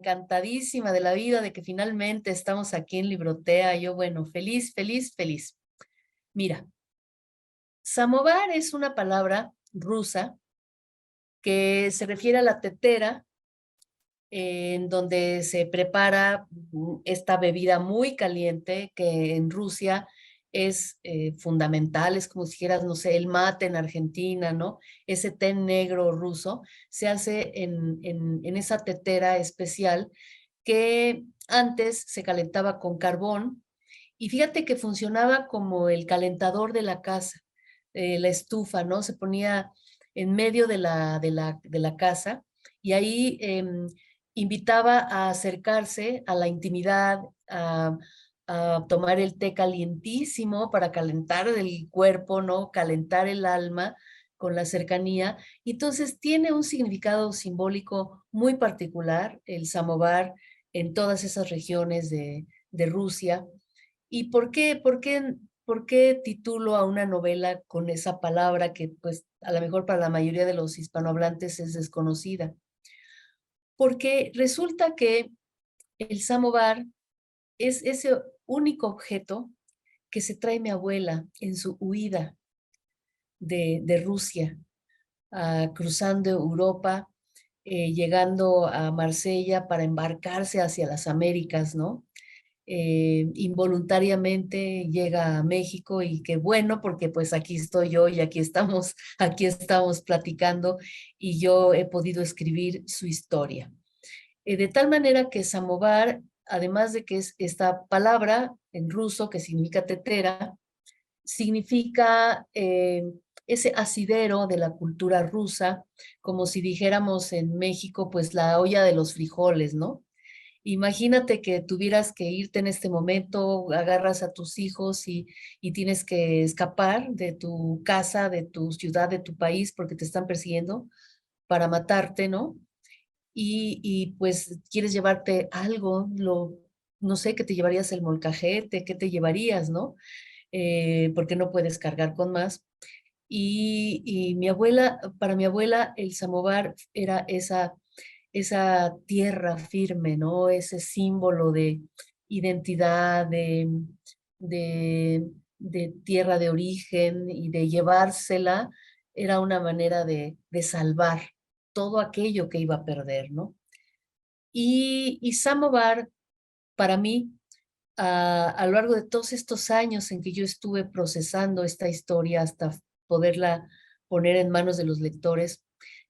encantadísima de la vida de que finalmente estamos aquí en Librotea. Yo, bueno, feliz, feliz, feliz. Mira, samovar es una palabra rusa que se refiere a la tetera, en donde se prepara esta bebida muy caliente que en Rusia es fundamental, es como si dijeras, no sé, el mate en Argentina, ¿no? Ese té negro ruso se hace en esa tetera especial que antes se calentaba con carbón y fíjate que funcionaba como el calentador de la casa, la estufa, ¿no? Se ponía en medio de la casa y ahí invitaba a acercarse a la intimidad, a tomar el té calientísimo para calentar el cuerpo, ¿no? Calentar el alma con la cercanía. Y entonces tiene un significado simbólico muy particular el samovar en todas esas regiones de Rusia. ¿Y por qué titulo a una novela con esa palabra que pues a lo mejor para la mayoría de los hispanohablantes es desconocida? Porque resulta que el samovar es ese único objeto que se trae mi abuela en su huida de Rusia, cruzando Europa, llegando a Marsella para embarcarse hacia las Américas, ¿no? Involuntariamente llega a México y qué bueno, porque pues aquí estoy yo y aquí estamos platicando y yo he podido escribir su historia. De tal manera que samovar, además de que es esta palabra en ruso que significa tetera, significa ese asidero de la cultura rusa, como si dijéramos en México, pues la olla de los frijoles, ¿no? Imagínate que tuvieras que irte en este momento, agarras a tus hijos y tienes que escapar de tu casa, de tu ciudad, de tu país, porque te están persiguiendo para matarte, ¿no? Y pues quieres llevarte algo, no sé, ¿qué te llevarías? El molcajete, ¿qué te llevarías, no? Porque no puedes cargar con más. Y mi abuela, para mi abuela, el samovar era esa tierra firme, ¿no? Ese símbolo de identidad, de, de tierra de origen y de llevársela, era una manera de salvar todo aquello que iba a perder, ¿no? Y Samovar, para mí, a lo largo de todos estos años en que yo estuve procesando esta historia hasta poderla poner en manos de los lectores,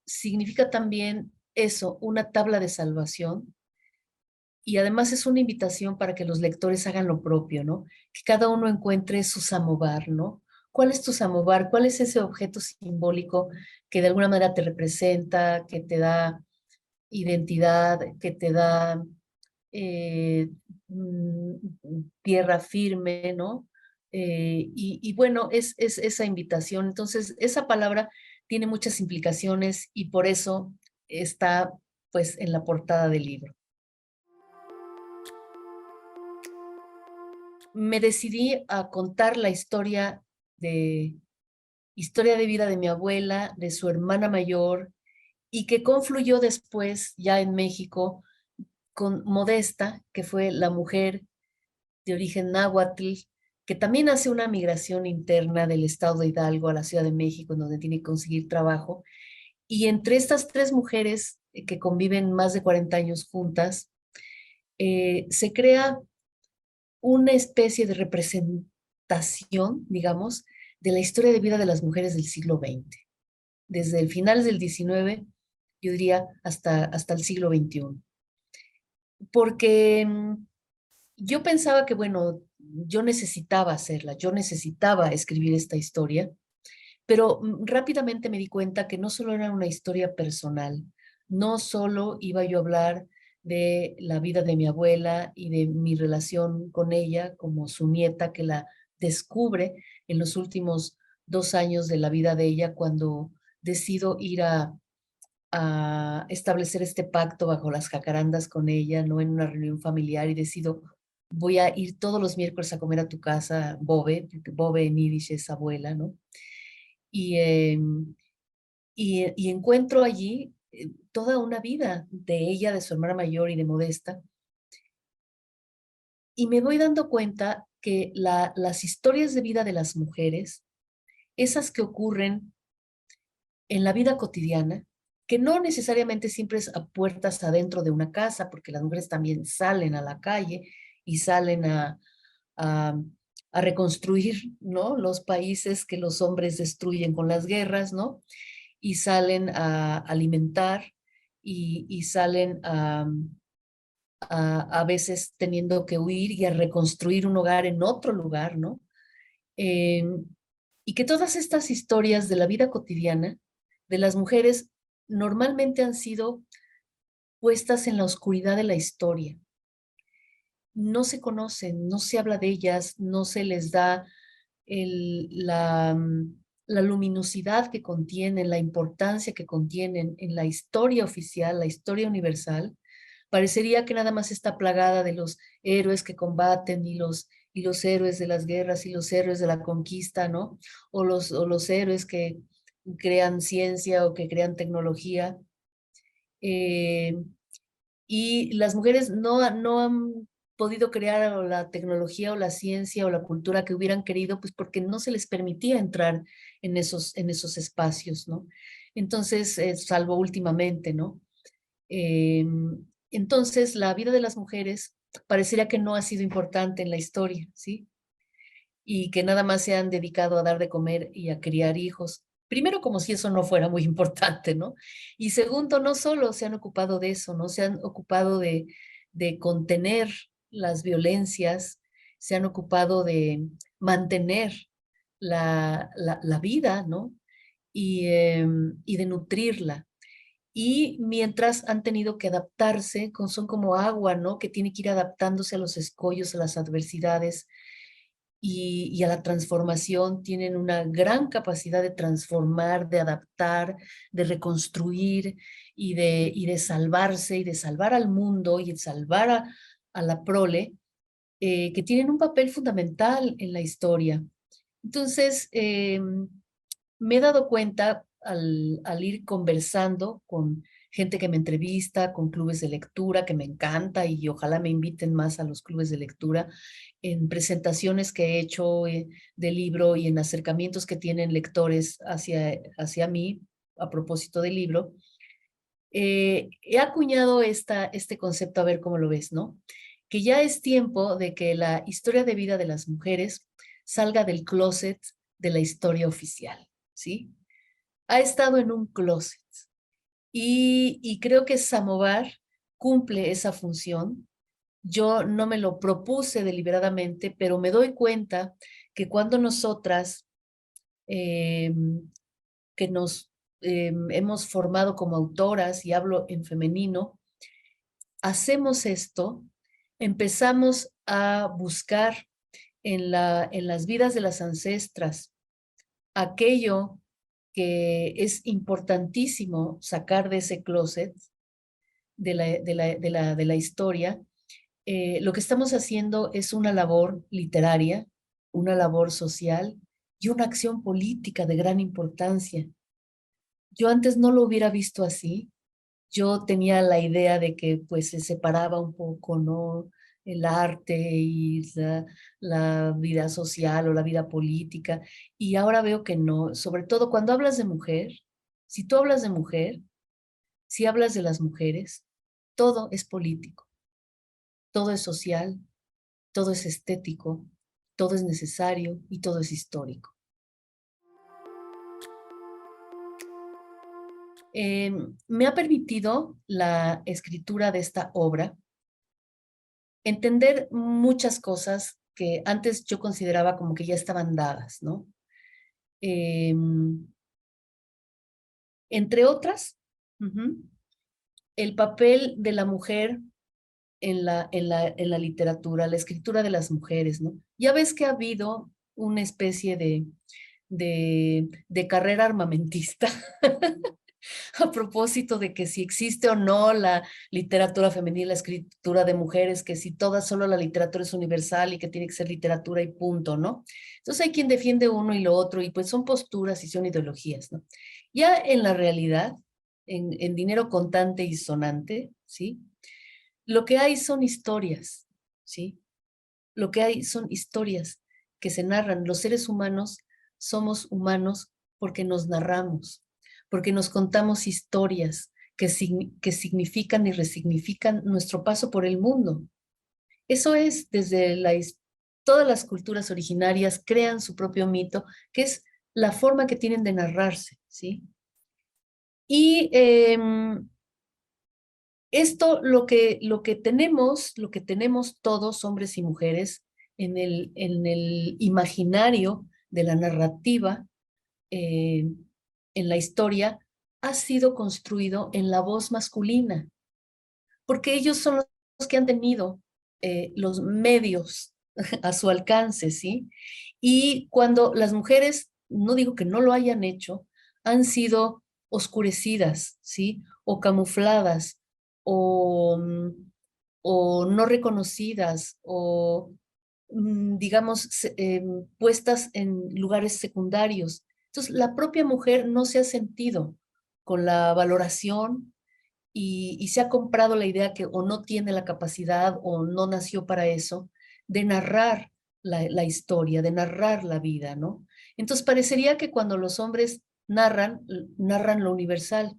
significa también eso, una tabla de salvación y además es una invitación para que los lectores hagan lo propio, ¿no? Que cada uno encuentre su samovar, ¿no? ¿Cuál es tu samovar? ¿Cuál es ese objeto simbólico que de alguna manera te representa, que te da identidad, que te da eh, mm, tierra firme, ¿no? Y bueno, es esa invitación. Entonces, esa palabra tiene muchas implicaciones y por eso está pues en la portada del libro. Me decidí a contar la de historia de vida de mi abuela, de su hermana mayor y que confluyó después ya en México con Modesta, que fue la mujer de origen náhuatl, que también hace una migración interna del estado de Hidalgo a la Ciudad de México, en donde tiene que conseguir trabajo. Y entre estas tres mujeres que conviven más de 40 años juntas, se crea una especie de representación, digamos, de la historia de vida de las mujeres del siglo XX, desde el final del XIX, yo diría, hasta el siglo XXI. Porque yo pensaba que, bueno, yo necesitaba hacerla, yo necesitaba escribir esta historia, pero rápidamente me di cuenta que no solo era una historia personal, no solo iba yo a hablar de la vida de mi abuela y de mi relación con ella como su nieta que la descubre en los últimos 2 años de la vida de ella cuando decido ir a establecer este pacto bajo las jacarandas con ella, no en una reunión familiar y decido, voy a ir todos los miércoles a comer a tu casa, Bobe, porque Bobe en Yiddish es abuela, ¿no? Y, y encuentro allí toda una vida de ella, de su hermana mayor y de Modesta. Y me voy dando cuenta que las historias de vida de las mujeres, esas que ocurren en la vida cotidiana, que no necesariamente siempre es a puertas adentro de una casa, porque las mujeres también salen a la calle y salen a, a reconstruir, ¿no? Los países que los hombres destruyen con las guerras, ¿no? Y salen a alimentar y salen a veces teniendo que huir y a reconstruir un hogar en otro lugar, ¿no? Eh, y que todas estas historias de la vida cotidiana de las mujeres normalmente han sido puestas en la oscuridad de la historia. No se conocen, no se habla de ellas, no se les da la luminosidad que contienen, la importancia que contienen en la historia oficial, la historia universal. Parecería que nada más está plagada de los héroes que combaten y los héroes de las guerras y los héroes de la conquista, ¿no? O los héroes que crean ciencia o que crean tecnología. Eh, y las mujeres no han podido crear la tecnología o la ciencia o la cultura que hubieran querido, pues porque no se les permitía entrar en esos espacios, ¿no? Entonces, salvo últimamente, ¿no? Eh, entonces, la vida de las mujeres parecería que no ha sido importante en la historia, ¿sí? Y que nada más se han dedicado a dar de comer y a criar hijos. Primero, como si eso no fuera muy importante, ¿no? Y segundo, no solo se han ocupado de eso, ¿no? Se han ocupado de contener las violencias, se han ocupado de mantener la vida, ¿no? Y de nutrirla. Y mientras han tenido que adaptarse, son como agua, ¿no? Que tiene que ir adaptándose a los escollos, a las adversidades y a la transformación, tienen una gran capacidad de transformar, de adaptar, de reconstruir y de salvarse y de salvar al mundo y de salvar a la prole, que tienen un papel fundamental en la historia. Entonces, me he dado cuenta al ir conversando con gente que me entrevista, con clubes de lectura, que me encanta y ojalá me inviten más a los clubes de lectura, en presentaciones que he hecho de libro y en acercamientos que tienen lectores hacia mí a propósito del libro. He acuñado este concepto, a ver cómo lo ves, ¿no? Que ya es tiempo de que la historia de vida de las mujeres salga del closet de la historia oficial, ¿sí? Ha estado en un closet y creo que Samovar cumple esa función. Yo no me lo propuse deliberadamente, pero me doy cuenta que cuando nosotras eh, que nos hemos formado como autoras, y hablo en femenino, hacemos esto, empezamos a buscar en las vidas de las ancestras aquello que es importantísimo sacar de ese closet de la historia. Lo que estamos haciendo es una labor literaria, una labor social y una acción política de gran importancia. Yo antes no lo hubiera visto así. Yo tenía la idea de que pues se separaba un poco, ¿no? El arte y la vida social o la vida política. Y ahora veo que no, sobre todo cuando hablas de mujer, si tú hablas de mujer, si hablas de las mujeres, todo es político, todo es social, todo es estético, todo es necesario y todo es histórico. Me ha permitido la escritura de esta obra entender muchas cosas que antes yo consideraba como que ya estaban dadas, ¿no? Eh, Entre otras, el papel de la mujer en la literatura, la escritura de las mujeres, ¿no? Ya ves que ha habido una especie de carrera armamentista a propósito de que si existe o no la literatura femenina, la escritura de mujeres, que si toda solo la literatura es universal y que tiene que ser literatura y punto, ¿no? Entonces hay quien defiende uno y lo otro y pues son posturas y son ideologías, ¿no? Ya en la realidad, en dinero contante y sonante, ¿sí? Lo que hay son historias, ¿sí? Lo que hay son historias que se narran. Los seres humanos somos humanos porque nos narramos, porque nos contamos historias que significan y resignifican nuestro paso por el mundo. Eso es desde todas las culturas originarias crean su propio mito, que es la forma que tienen de narrarse, ¿sí? Y esto, lo que tenemos todos, hombres y mujeres, en el imaginario de la narrativa, eh, en la historia, ha sido construido en la voz masculina, porque ellos son los que han tenido los medios a su alcance, ¿sí? Y cuando las mujeres, no digo que no lo hayan hecho, han sido oscurecidas, ¿sí? O camufladas, o, o no reconocidas, o digamos, puestas en lugares secundarios. Entonces, la propia mujer no se ha sentido con la valoración y se ha comprado la idea que o no tiene la capacidad o no nació para eso, de narrar la historia, de narrar la vida, ¿no? Entonces parecería que cuando los hombres narran lo universal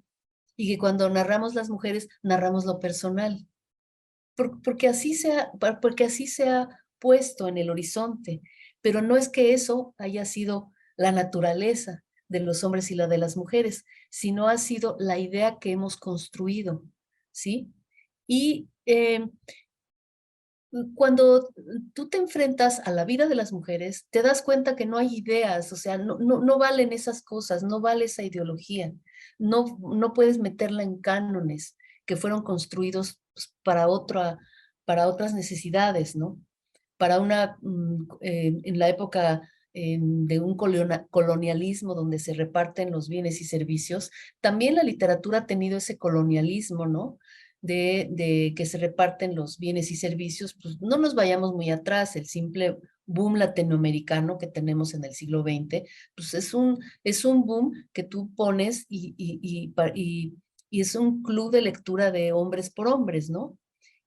y que cuando narramos las mujeres, narramos lo personal, porque así se ha puesto en el horizonte, pero no es que eso haya sido la naturaleza de los hombres y la de las mujeres, sino ha sido la idea que hemos construido, ¿sí? Y cuando tú te enfrentas a la vida de las mujeres, te das cuenta que no hay ideas, o sea, no valen esas cosas, no vale esa ideología, no puedes meterla en cánones que fueron construidos pues, para otras necesidades, ¿no? En la época de un colonialismo donde se reparten los bienes y servicios, también la literatura ha tenido ese colonialismo, ¿no? De que se reparten los bienes y servicios, pues no nos vayamos muy atrás, el simple boom latinoamericano que tenemos en el siglo XX, pues es un boom que tú pones y es un club de lectura de hombres por hombres, ¿no?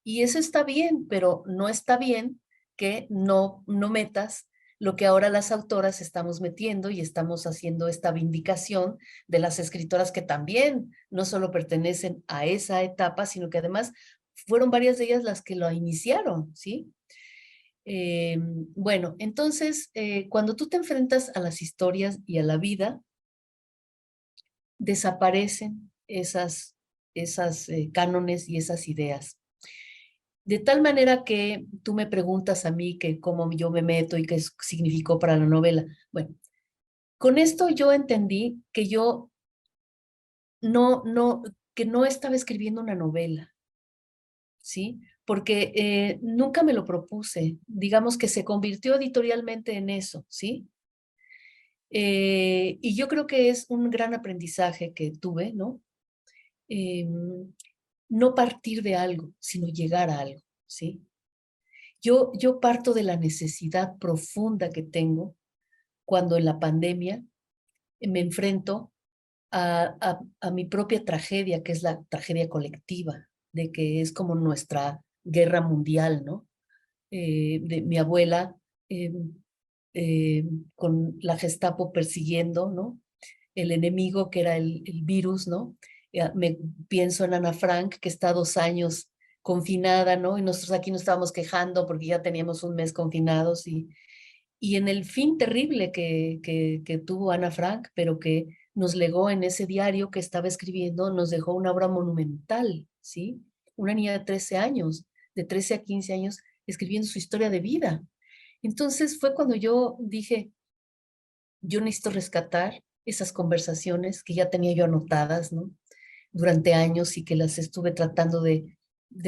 Y eso está bien, pero no está bien que no metas lo que ahora las autoras estamos metiendo y estamos haciendo esta vindicación de las escritoras que también no solo pertenecen a esa etapa, sino que además fueron varias de ellas las que lo iniciaron, ¿sí? Bueno, entonces, cuando tú te enfrentas a las historias y a la vida, desaparecen esas cánones y esas ideas. De tal manera que tú me preguntas a mí que cómo yo me meto y qué significó para la novela. Bueno, con esto yo entendí que yo que no estaba escribiendo una novela, ¿sí? Porque nunca me lo propuse. Digamos que se convirtió editorialmente en eso, ¿sí? Y yo creo que es un gran aprendizaje que tuve, ¿no? No partir de algo, sino llegar a algo, ¿sí? Yo parto de la necesidad profunda que tengo cuando en la pandemia me enfrento a mi propia tragedia, que es la tragedia colectiva, de que es como nuestra guerra mundial, ¿no? De mi abuela eh, eh, con la Gestapo persiguiendo, ¿no? El enemigo que era el virus, ¿no? Me pienso en Ana Frank, que está 2 años confinada, ¿no? Y nosotros aquí nos estábamos quejando porque ya teníamos un mes confinados y en el fin terrible que tuvo Ana Frank, pero que nos legó en ese diario que estaba escribiendo, nos dejó una obra monumental, ¿sí? Una niña de 13 años, de 13 a 15 años, escribiendo su historia de vida. Entonces fue cuando yo dije, yo necesito rescatar esas conversaciones que ya tenía yo anotadas, ¿no? Durante años y que las estuve tratando de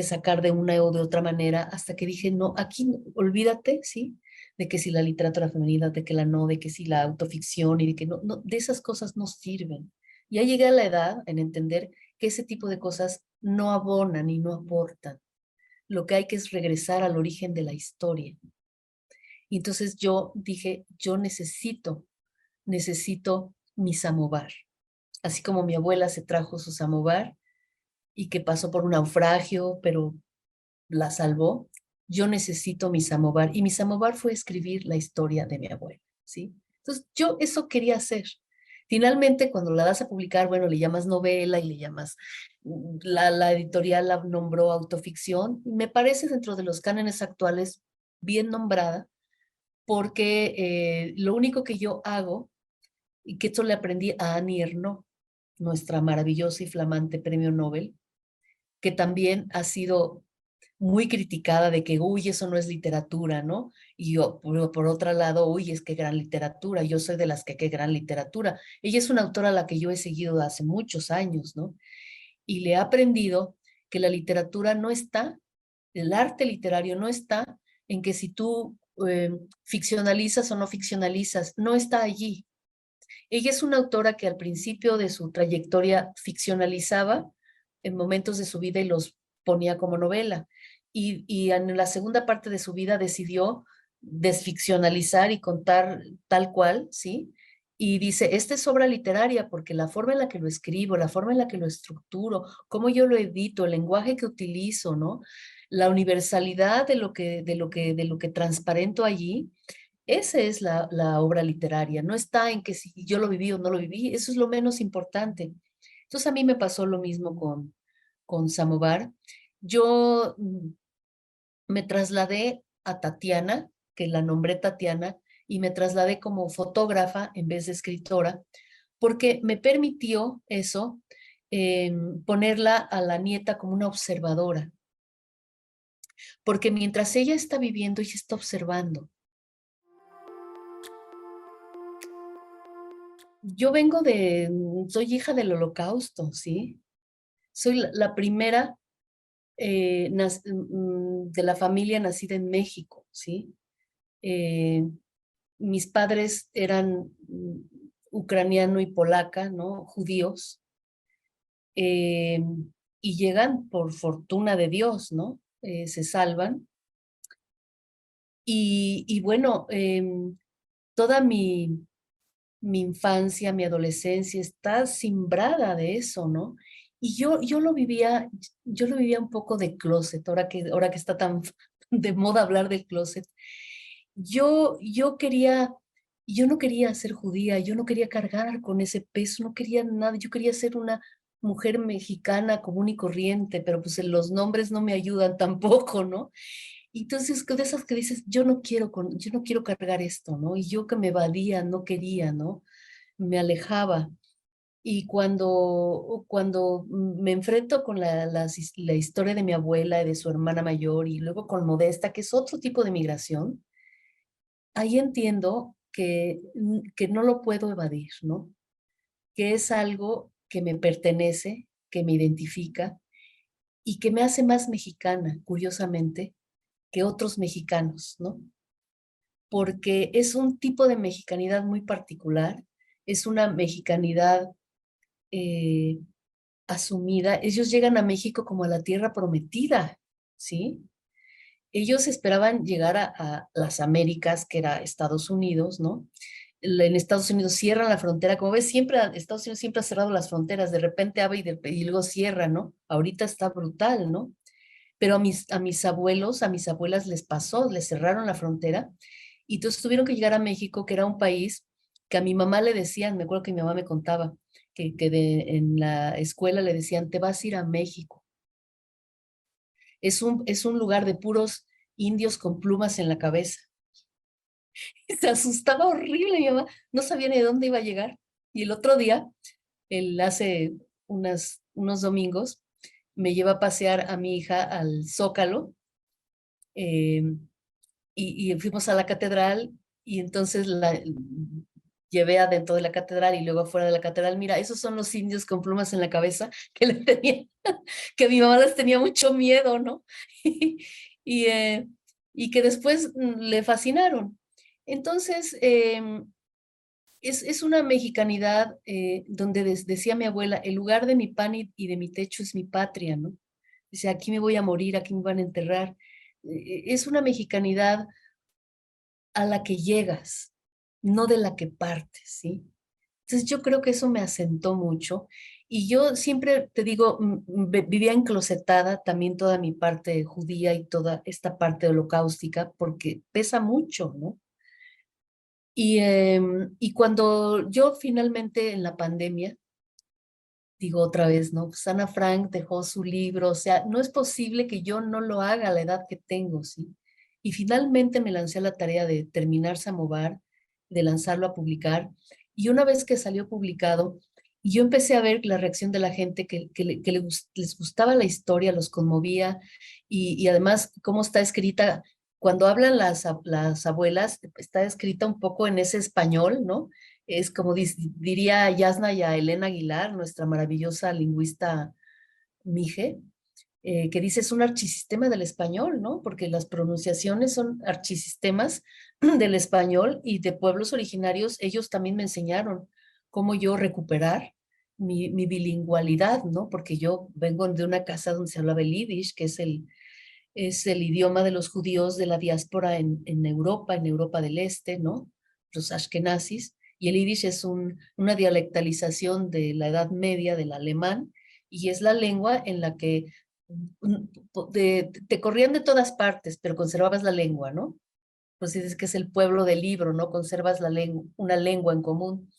sacar de una o de otra manera hasta que dije, no, aquí olvídate, ¿sí? De que si la literatura femenina, de que la no, de que si la autoficción y de que no, de esas cosas no sirven. Ya llegué a la edad en entender que ese tipo de cosas no abonan y no aportan. Lo que hay que es regresar al origen de la historia. Y entonces yo dije, yo necesito mi samovar. así como mi abuela se trajo su samovar y que pasó por un naufragio, pero la salvó, yo necesito mi samovar. Y mi samovar fue escribir la historia de mi abuela, ¿sí? Entonces, yo eso quería hacer. Finalmente, cuando la das a publicar, bueno, le llamas novela y le llamas, la editorial la nombró autoficción. Me parece dentro de los cánones actuales bien nombrada, porque lo único que yo hago, y que esto le aprendí a Annie Ernaux, nuestra maravillosa y flamante premio Nobel, que también ha sido muy criticada de que, uy, eso no es literatura, ¿no? Y yo, por otro lado, uy, es que gran literatura. Yo soy de las que, qué gran literatura. Ella es una autora a la que yo he seguido hace muchos años, ¿no? Y le he aprendido que la literatura no está, el arte literario no está en que si tú ficcionalizas o no ficcionalizas, no está allí. Ella es una autora que al principio de su trayectoria ficcionalizaba en momentos de su vida y los ponía como novela. Y en la segunda parte de su vida decidió desficcionalizar y contar tal cual, ¿sí? Y dice, esta es obra literaria porque la forma en la que lo escribo, la forma en la que lo estructuro, cómo yo lo edito, el lenguaje que utilizo, ¿no? La universalidad de lo que transparento allí, esa es la obra literaria, no está en que si yo lo viví o no lo viví, eso es lo menos importante. Entonces a mí me pasó lo mismo con Samovar. Yo me trasladé a Tatiana, que la nombré Tatiana, y me trasladé como fotógrafa en vez de escritora, porque me permitió eso, ponerla a la nieta como una observadora, porque mientras ella está viviendo, ella está observando. Yo vengo soy hija del Holocausto, ¿sí? Soy la primera de la familia nacida en México, ¿sí? Eh, Mis padres eran ucraniano y polaca, ¿no? Judíos, eh, y llegan por fortuna de Dios, ¿no? Se salvan. Y bueno, toda mi infancia, mi adolescencia está simbrada de eso, ¿no? Y yo lo vivía un poco de closet, ahora que está tan de moda hablar del closet. Yo quería, yo no quería ser judía, yo no quería cargar con ese peso, no quería nada, yo quería ser una mujer mexicana común y corriente, pero pues los nombres no me ayudan tampoco, ¿no? Y entonces, de esas que dices, yo no quiero cargar esto, ¿no? Y yo que me evadía, no quería, ¿no? Me alejaba. Y cuando me enfrento con la historia de mi abuela y de su hermana mayor y luego con Modesta, que es otro tipo de migración, ahí entiendo que no lo puedo evadir, ¿no? Que es algo que me pertenece, que me identifica y que me hace más mexicana, curiosamente, que otros mexicanos, ¿no? Porque es un tipo de mexicanidad muy particular, es una mexicanidad eh, asumida. Ellos llegan a México como a la tierra prometida, ¿sí? Ellos esperaban llegar a las Américas, que era Estados Unidos, ¿no? En Estados Unidos cierran la frontera, como ves, Estados Unidos siempre ha cerrado las fronteras, de repente abre y luego cierra, ¿no? Ahorita está brutal, ¿no? Pero a mis abuelos, a mis abuelas les pasó, les cerraron la frontera y entonces tuvieron que llegar a México, que era un país que a mi mamá le decían, me acuerdo que mi mamá me contaba, en la escuela le decían, te vas a ir a México. Es un lugar de puros indios con plumas en la cabeza. Se asustaba horrible mi mamá, no sabía ni de dónde iba a llegar. Y el otro día, él hace unos domingos, me lleva a pasear a mi hija al Zócalo, eh, y fuimos a la catedral y entonces la llevé adentro de la catedral y luego afuera de la catedral. Mira, esos son los indios con plumas en la cabeza que le tenía, que mi mamá les tenía mucho miedo, ¿no? y, eh, y que después le fascinaron. Entonces, es una mexicanidad donde decía mi abuela, el lugar de mi pan y de mi techo es mi patria, ¿no? Dice, aquí me voy a morir, aquí me van a enterrar. Es una mexicanidad a la que llegas, no de la que partes, ¿sí? Entonces yo creo que eso me asentó mucho y yo siempre te digo, vivía enclosetada también toda mi parte judía y toda esta parte holocaustica porque pesa mucho, ¿no? Y cuando yo finalmente en la pandemia, digo otra vez, ¿no? Pues Ana Frank dejó su libro, o sea, no es posible que yo no lo haga a la edad que tengo, ¿sí? Y finalmente me lancé a la tarea de terminar Samovar, de lanzarlo a publicar, y una vez que salió publicado, y yo empecé a ver la reacción de la gente les gustaba la historia, los conmovía, y además cómo está escrita, cuando hablan las abuelas, está escrita un poco en ese español, ¿no? Es como diría Yasna y a Elena Aguilar, nuestra maravillosa lingüista Mije, que dice es un archisistema del español, ¿no? Porque las pronunciaciones son archisistemas del español y de pueblos originarios, ellos también me enseñaron cómo yo recuperar mi bilingüalidad, ¿no? Porque yo vengo de una casa donde se hablaba el yiddish, que es el idioma de los judíos de la diáspora en Europa del Este, ¿no? Los ashkenazis, y el yiddish es una dialectalización de la Edad Media del alemán, y es la lengua en la que te corrían de todas partes, pero conservabas la lengua, ¿no? Pues dices que es el pueblo del libro, ¿no? Conservas una lengua en común.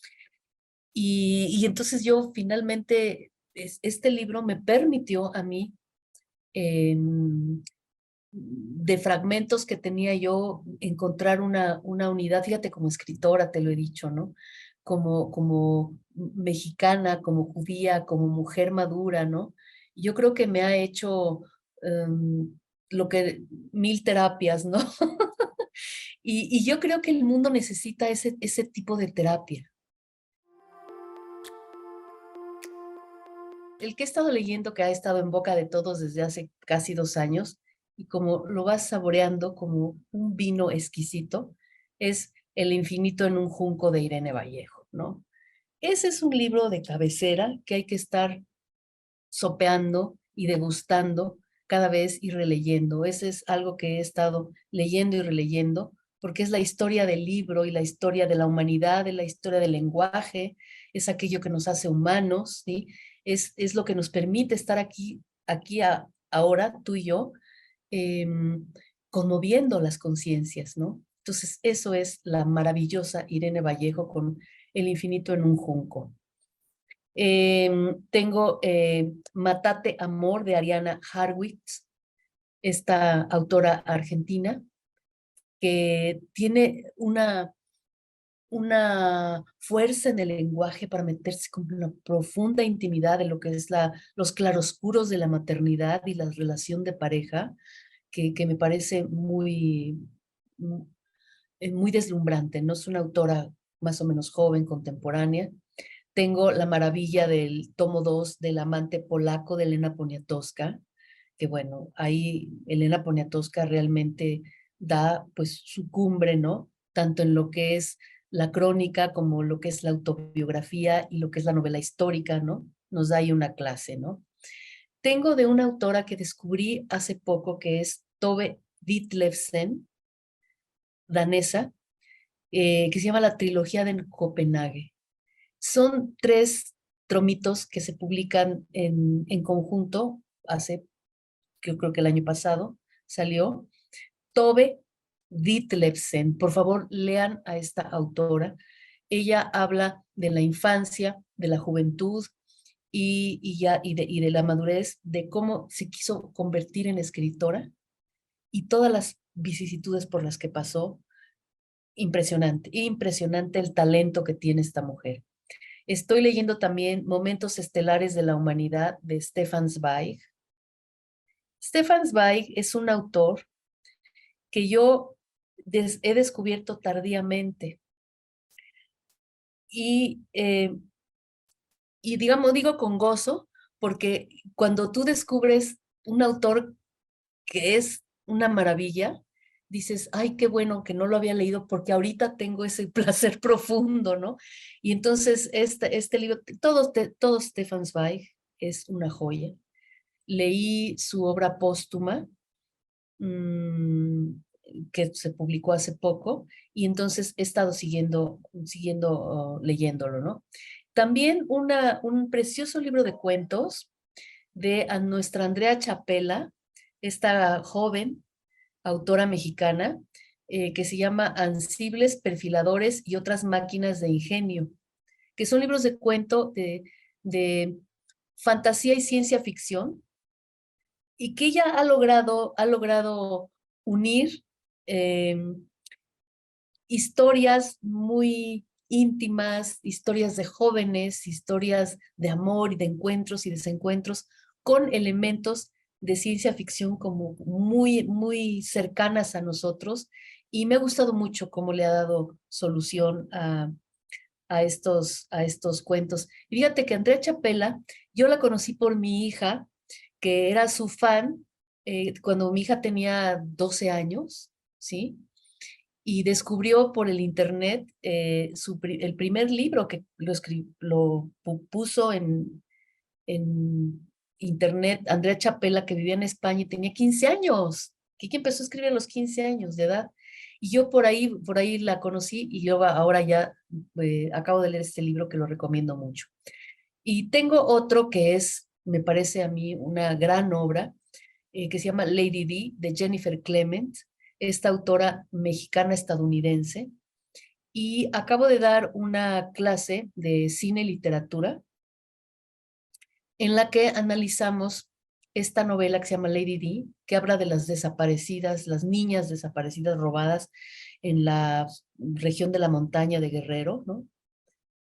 Y entonces yo finalmente, este libro me permitió a mí eh, de fragmentos que tenía yo, encontrar una unidad, fíjate, como escritora, te lo he dicho, ¿no? Como mexicana, como judía, como mujer madura, ¿no? Yo creo que me ha hecho lo que 1000 terapias, ¿no? Y yo creo que el mundo necesita ese tipo de terapia. El que he estado leyendo, que ha estado en boca de todos desde hace casi 2 años, y como lo vas saboreando como un vino exquisito, es El infinito en un junco de Irene Vallejo, ¿no? Ese es un libro de cabecera que hay que estar sopeando y degustando cada vez y releyendo. Ese es algo que he estado leyendo y releyendo, porque es la historia del libro y la historia de la humanidad, es la historia del lenguaje, es aquello que nos hace humanos, ¿sí? Es lo que nos permite estar ahora, tú y yo, eh, conmoviendo las conciencias, ¿no? Entonces, eso es la maravillosa Irene Vallejo con El infinito en un junco. Tengo Matate Amor de Ariana Harwitz, esta autora argentina, que tiene una fuerza en el lenguaje para meterse con una profunda intimidad de lo que es los claroscuros de la maternidad y la relación de pareja, que me parece muy deslumbrante, ¿no? Es una autora más o menos joven, contemporánea. Tengo la maravilla del tomo 2 del amante polaco de Elena Poniatowska, que bueno, ahí Elena Poniatowska realmente da pues su cumbre, ¿no? Tanto en lo que es la crónica como lo que es la autobiografía y lo que es la novela histórica, ¿no? Nos da ahí una clase, ¿no? Tengo de una autora que descubrí hace poco que es Tove Ditlevsen, danesa, que se llama La Trilogía de Copenhague. Son 3 tomitos que se publican en conjunto hace, yo creo que el año pasado salió. Tove Ditlevsen, por favor, lean a esta autora. Ella habla de la infancia, de la juventud y de la madurez, de cómo se quiso convertir en escritora y todas las vicisitudes por las que pasó. Impresionante, impresionante el talento que tiene esta mujer. Estoy leyendo también Momentos Estelares de la Humanidad de Stefan Zweig. Stefan Zweig es un autor que yo he descubierto tardíamente y, eh, y digo con gozo, porque cuando tú descubres un autor que es una maravilla, dices, ay, qué bueno que no lo había leído porque ahorita tengo ese placer profundo, ¿no? Y entonces este libro, todo Stefan Zweig es una joya. Leí su obra póstuma, que se publicó hace poco, y entonces he estado siguiendo leyéndolo, ¿no? También un precioso libro de cuentos de nuestra Andrea Chapela, esta joven autora mexicana, que se llama Ansibles, Perfiladores y otras máquinas de ingenio, que son libros de cuento de fantasía y ciencia ficción, y que ella ha logrado unir eh, historias muy íntimas, historias de jóvenes, historias de amor y de encuentros y desencuentros, con elementos de ciencia ficción como muy cercanas a nosotros. Y me ha gustado mucho cómo le ha dado solución a estos cuentos. Y fíjate que Andrea Chapela, yo la conocí por mi hija, que era su fan cuando mi hija tenía 12 años, ¿sí? Y descubrió por el internet el primer libro que puso en internet, Andrea Chapela, que vivía en España y tenía 15 años, que empezó a escribir a los 15 años de edad. Y yo por ahí la conocí, y yo ahora ya acabo de leer este libro que lo recomiendo mucho. Y tengo otro que me parece a mí una gran obra, que se llama Lady D, de Jennifer Clement, esta autora mexicana estadounidense. Y acabo de dar una clase de cine y literatura en la que analizamos esta novela que se llama Lady D, que habla de las desaparecidas, las niñas desaparecidas robadas en la región de la montaña de Guerrero, ¿no?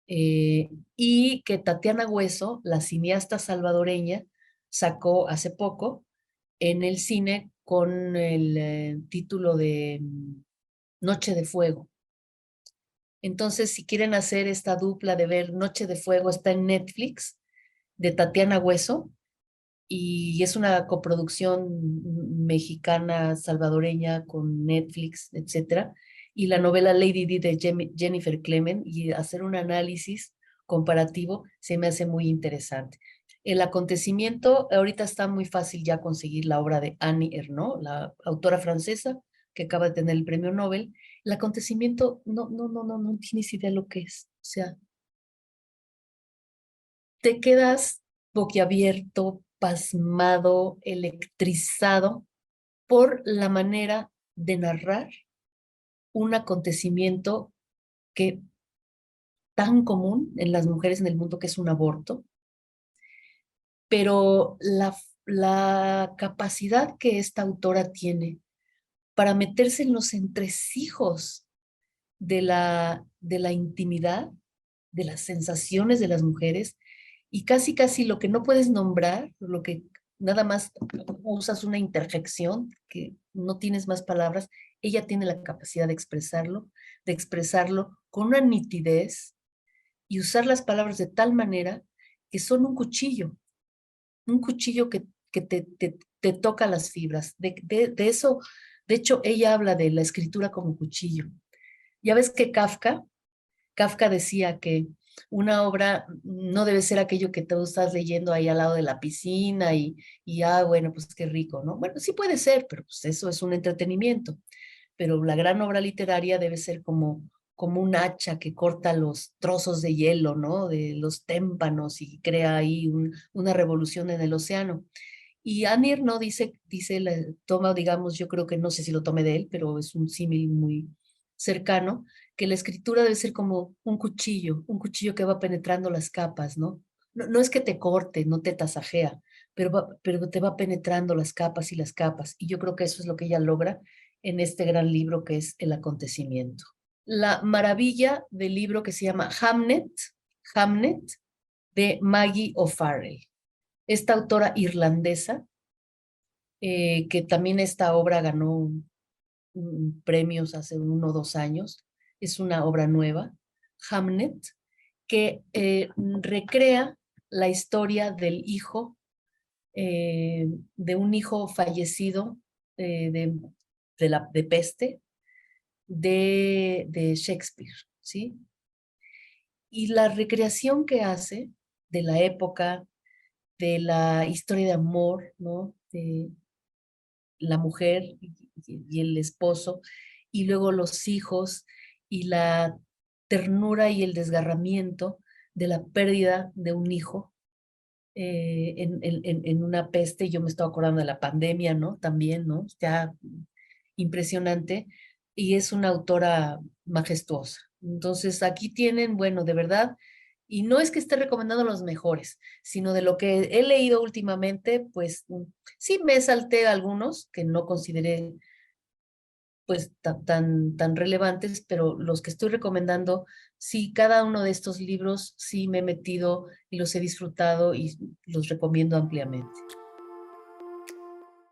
Y que Tatiana Hueso, la cineasta salvadoreña, sacó hace poco en el cine con el título de Noche de Fuego. Entonces, si quieren hacer esta dupla de ver Noche de Fuego, está en Netflix, de Tatiana Hueso, y es una coproducción mexicana, salvadoreña, con Netflix, etcétera. Y la novela Lady D de Jennifer Clement, y hacer un análisis comparativo se me hace muy interesante. El acontecimiento, ahorita está muy fácil ya conseguir la obra de Annie Ernaux, la autora francesa que acaba de tener el premio Nobel. El acontecimiento, no tienes idea lo que es. O sea, te quedas boquiabierto, pasmado, electrizado por la manera de narrar un acontecimiento que tan común en las mujeres en el mundo, que es un aborto, pero la capacidad que esta autora tiene para meterse en los entresijos de la intimidad, de las sensaciones de las mujeres, y casi lo que no puedes nombrar, lo que nada más usas una interjección, que no tienes más palabras, ella tiene la capacidad de expresarlo con una nitidez y usar las palabras de tal manera que son un cuchillo que te toca las fibras. De eso, de hecho, ella habla de la escritura como cuchillo. Ya ves que Kafka decía que una obra no debe ser aquello que tú estás leyendo ahí al lado de la piscina bueno, pues qué rico, ¿no? Bueno, sí puede ser, pero pues eso es un entretenimiento. Pero la gran obra literaria debe ser como un hacha que corta los trozos de hielo, ¿no? De los témpanos, y crea ahí una revolución en el océano. Y Anir no toma, digamos, yo creo que no sé si lo tome de él, pero es un símil muy cercano, que la escritura debe ser como un cuchillo que va penetrando las capas, ¿no? No es que te corte, no te tasajea, pero te va penetrando las capas y las capas. Y yo creo que eso es lo que ella logra en este gran libro que es El acontecimiento. La maravilla del libro que se llama Hamnet, de Maggie O'Farrell, esta autora irlandesa, que también esta obra ganó premios hace 1 o 2 años. Es una obra nueva, Hamnet, que recrea la historia del hijo, de un hijo fallecido eh, de, de peste de Shakespeare, ¿sí? Y la recreación que hace de la época, de la historia de amor, ¿no? De la mujer y el esposo, y luego los hijos y la ternura y el desgarramiento de la pérdida de un hijo en una peste. Yo me estaba acordando de la pandemia, ¿no? También, ¿no? Ya impresionante. Y es una autora majestuosa. Entonces, aquí tienen, bueno, de verdad, y no es que esté recomendando los mejores, sino de lo que he leído últimamente, pues sí me salté algunos que no consideré pues tan relevantes, pero los que estoy recomendando, sí, cada uno de estos libros sí me he metido y los he disfrutado y los recomiendo ampliamente.